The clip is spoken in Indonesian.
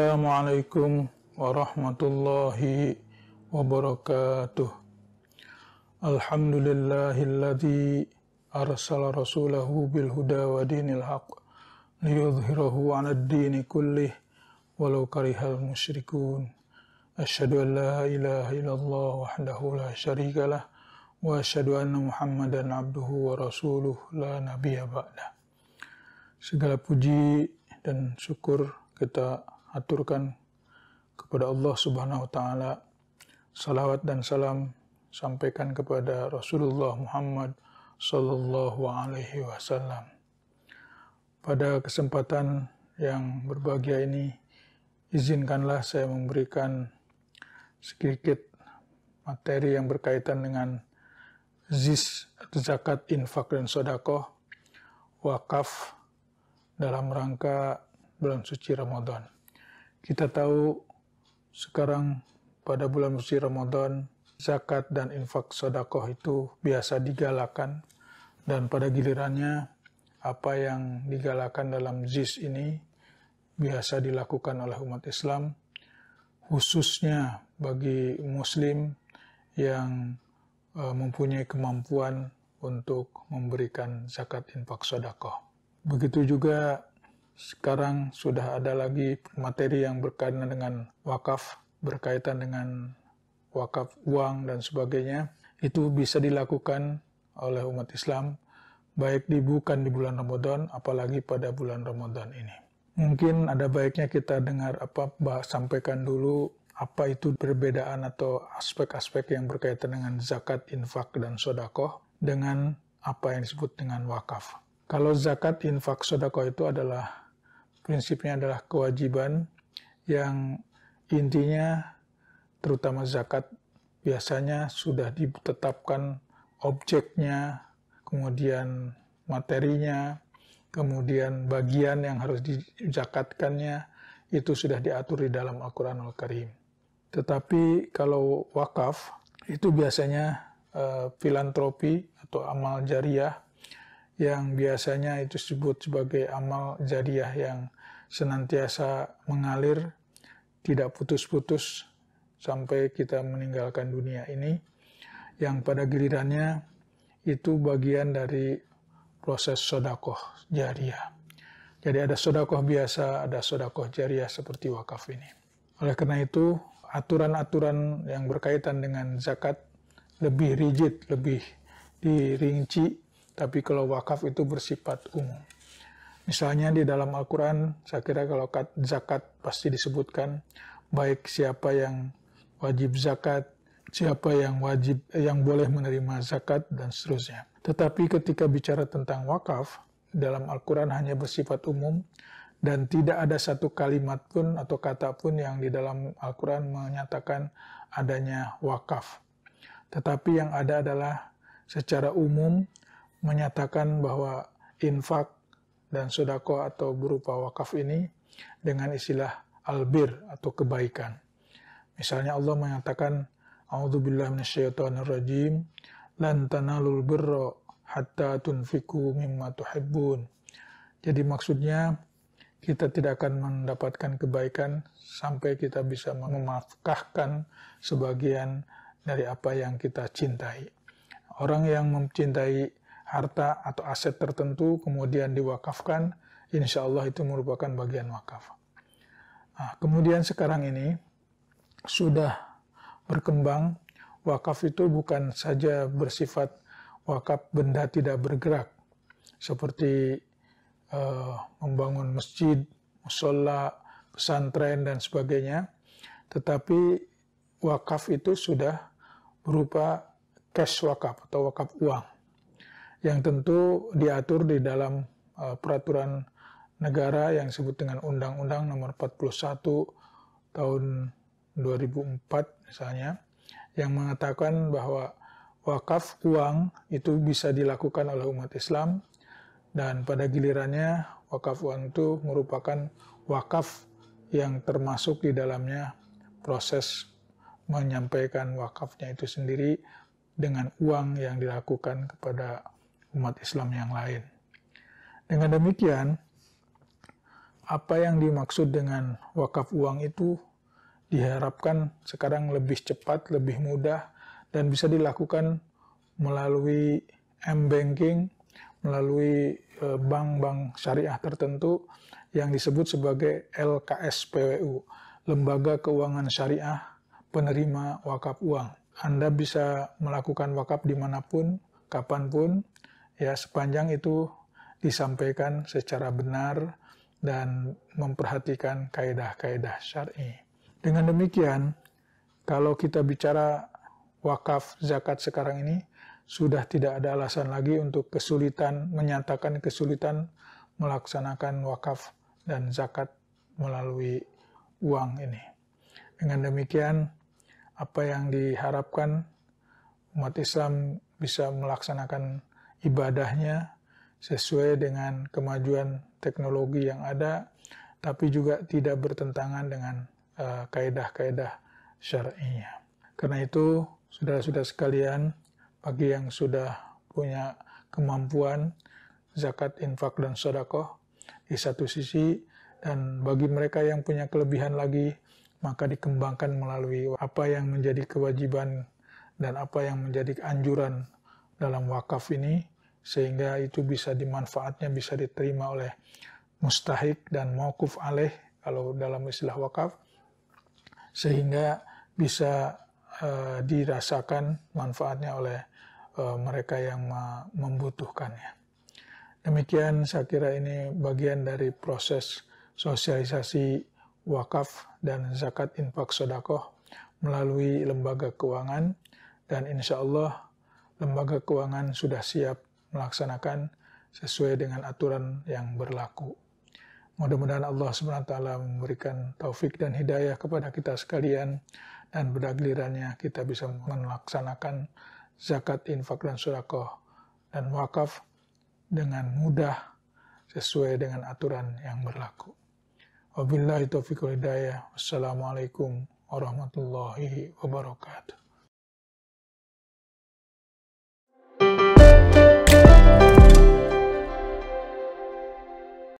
Assalamualaikum warahmatullahi wabarakatuh. Alhamdulillahilladzi arsala rasulahu bil huda wa dinil haq liyudhhirahu 'alad dini kullih walau karihal musyrikun. Asyhadu an la ilaha illallah wahdahu la syarikalah wa asyhadu anna Muhammadan abduhu wa rasuluh la nabiyya ba'dah. Segala puji dan syukur kita aturkan kepada Allah Subhanahu wa taala. Salawat dan salam sampaikan kepada Rasulullah Muhammad sallallahu alaihi wasallam. Pada kesempatan yang berbahagia ini, izinkanlah saya memberikan sedikit materi yang berkaitan dengan zakat, infak dan sedekah, wakaf dalam rangka bulan suci Ramadan. Kita tahu sekarang pada bulan suci Ramadan, zakat dan infak sedekah itu biasa digalakan, dan pada gilirannya apa yang digalakan dalam ZIS ini biasa dilakukan oleh umat Islam, khususnya bagi muslim yang mempunyai kemampuan untuk memberikan zakat, infak, sedekah. Begitu juga sekarang sudah ada lagi materi yang berkaitan dengan wakaf, berkaitan dengan wakaf uang dan sebagainya. Itu bisa dilakukan oleh umat Islam, baik bukan di bulan Ramadan, apalagi pada bulan Ramadan ini. Mungkin ada baiknya kita dengar sampaikan dulu apa itu perbedaan atau aspek-aspek yang berkaitan dengan zakat, infak, dan sedekah dengan apa yang disebut dengan wakaf. Kalau zakat, infak, sedekah itu prinsipnya adalah kewajiban yang intinya, terutama zakat, biasanya sudah ditetapkan objeknya, kemudian materinya, kemudian bagian yang harus dizakatkannya, itu sudah diatur di dalam Al-Quranul Karim. Tetapi kalau wakaf, itu biasanya filantropi atau amal jariah, yang biasanya itu disebut sebagai amal jariah yang senantiasa mengalir, tidak putus-putus sampai kita meninggalkan dunia ini, yang pada gilirannya itu bagian dari proses sedekah jariah. Jadi ada sedekah biasa, ada sedekah jariah seperti wakaf ini. Oleh karena itu, aturan-aturan yang berkaitan dengan zakat lebih rigid, lebih dirinci. Tapi kalau wakaf itu bersifat umum. Misalnya di dalam Al-Quran, saya kira kalau zakat pasti disebutkan, baik siapa yang wajib zakat, siapa yang boleh menerima zakat, dan seterusnya. Tetapi ketika bicara tentang wakaf, dalam Al-Quran hanya bersifat umum, dan tidak ada satu kalimat pun atau kata pun yang di dalam Al-Quran menyatakan adanya wakaf. Tetapi yang ada adalah secara umum menyatakan bahwa infak dan sedekah atau berupa wakaf ini dengan istilah albir atau kebaikan. Misalnya Allah menyatakan, A'udzubillahi minasyaitonirrajim, lan tanalul birra hatta tunfiku mimma tuhibbun. Jadi maksudnya kita tidak akan mendapatkan kebaikan sampai kita bisa menafkahkan sebagian dari apa yang kita cintai. Orang yang mencintai harta atau aset tertentu kemudian diwakafkan, insya Allah itu merupakan bagian wakaf. Nah, kemudian sekarang ini sudah berkembang, wakaf itu bukan saja bersifat wakaf benda tidak bergerak, seperti membangun masjid, mushola, pesantren, dan sebagainya. Tetapi wakaf itu sudah berupa cash wakaf atau wakaf uang, yang tentu diatur di dalam peraturan negara yang disebut dengan Undang-Undang Nomor 41 tahun 2004 misalnya, yang mengatakan bahwa wakaf uang itu bisa dilakukan oleh umat Islam, dan pada gilirannya wakaf uang itu merupakan wakaf yang termasuk di dalamnya proses menyampaikan wakafnya itu sendiri dengan uang yang dilakukan kepada umat Islam yang lain. Dengan demikian, apa yang dimaksud dengan wakaf uang itu diharapkan sekarang lebih cepat, lebih mudah, dan bisa dilakukan melalui m-banking, melalui bank-bank syariah tertentu yang disebut sebagai LKSPWU, Lembaga Keuangan Syariah Penerima Wakaf Uang. Anda bisa melakukan wakaf dimanapun, kapanpun, ya sepanjang itu disampaikan secara benar dan memperhatikan kaidah-kaidah syar'i. Dengan demikian, kalau kita bicara wakaf zakat sekarang ini, sudah tidak ada alasan lagi untuk menyatakan kesulitan melaksanakan wakaf dan zakat melalui uang ini. Dengan demikian, apa yang diharapkan umat Islam bisa melaksanakan ibadahnya sesuai dengan kemajuan teknologi yang ada, tapi juga tidak bertentangan dengan kaidah-kaidah syar'inya. Karena itu, saudara-saudara sekalian, bagi yang sudah punya kemampuan zakat, infak, dan sedekah di satu sisi, dan bagi mereka yang punya kelebihan lagi, maka dikembangkan melalui apa yang menjadi kewajiban dan apa yang menjadi anjuran dalam wakaf ini, sehingga itu bisa dimanfaatnya, bisa diterima oleh mustahik dan mauquf alaih kalau dalam istilah wakaf, sehingga bisa dirasakan manfaatnya oleh mereka yang membutuhkannya. Demikian saya kira ini bagian dari proses sosialisasi wakaf dan zakat, infak, sedekah melalui lembaga keuangan, dan insya Allah lembaga keuangan sudah siap melaksanakan sesuai dengan aturan yang berlaku. Mudah-mudahan Allah SWT memberikan taufik dan hidayah kepada kita sekalian, dan pada gilirannya kita bisa melaksanakan zakat, infak, dan sedekah dan wakaf dengan mudah sesuai dengan aturan yang berlaku. Wabillahi taufiq wal hidayah. Wassalamualaikum warahmatullahi wabarakatuh.